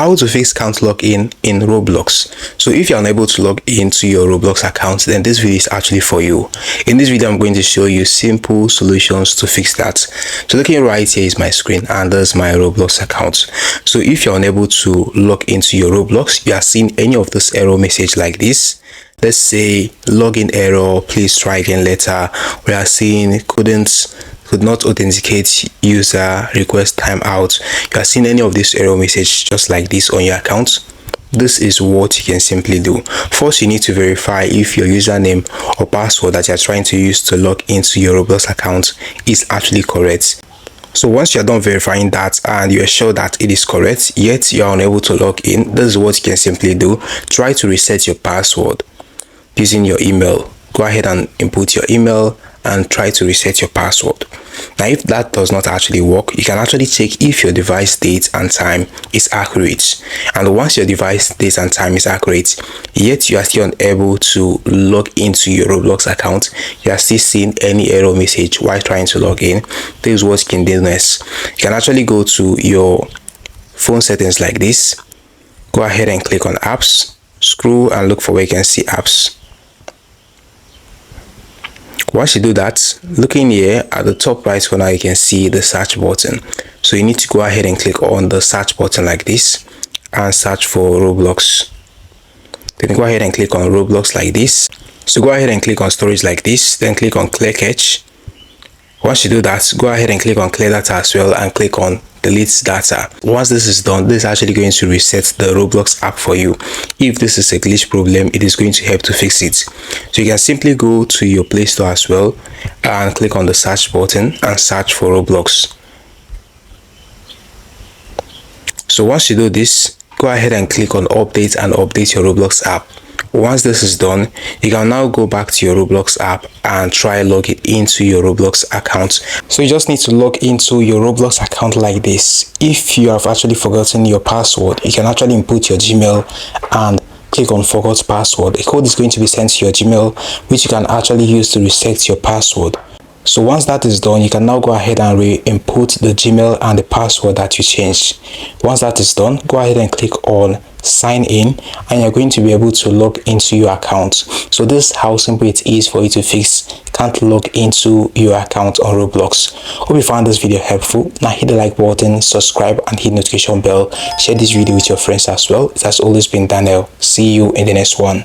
How to fix can't login in Roblox. So if you're unable to log into your Roblox account, then this video is actually for you. In this video, I'm going to show you simple solutions to fix that. So looking right here is my screen, and there's my Roblox account. So if you're unable to log into your Roblox, you are seeing any of this error message like this. Let's say login error, please try again later. We are seeing could not authenticate user, request timeout. You are seeing any of this error message just like this on your account. This is what you can simply do. First, you need to verify if your username or password that you're trying to use to log into your Roblox account is actually correct. So once you're done verifying that and you're sure that it is correct, yet you're unable to log in, this is what you can simply do. Try to reset your password using your email. Go ahead and input your email and try to reset your password. Now, if that does not actually work, you can actually check if your device date and time is accurate. And once your device date and time is accurate, yet you are still unable to log into your Roblox account, you are still seeing any error message while trying to log in, this is what you can do next. You can actually go to your phone settings like this. Go ahead and click on apps. Scroll and look for where you can see apps. Once you do that, looking here at the top right corner, you can see the search button. So you need to go ahead and click on the search button like this and search for Roblox. Then go ahead and click on Roblox like this. So go ahead and click on storage like this, then click on clear cache. Once you do that, go ahead and click on clear data as well and click on delete data. Once this is done, this is actually going to reset the Roblox app for you. If this is a glitch problem, it is going to help to fix it. So you can simply go to your Play Store as well and click on the search button and search for Roblox. So once you do this, go ahead and click on update and update your Roblox app. Once this is done, you can now go back to your Roblox app and try logging into your Roblox account. So you just need to log into your Roblox account like this. If you have actually forgotten your password, you can actually input your Gmail and click on forgot password. A code is going to be sent to your Gmail, which you can actually use to reset your password. So once that is done, you can now go ahead and re-input the Gmail and the password that you changed. Once that is done, go ahead and click on sign in and you're going to be able to log into your account. So this is how simple it is for you to fix can't log into your account on Roblox. Hope you found this video helpful. Now hit the like button, subscribe and hit notification bell. Share this video with your friends as well. It has always been Daniel. See you in the next one.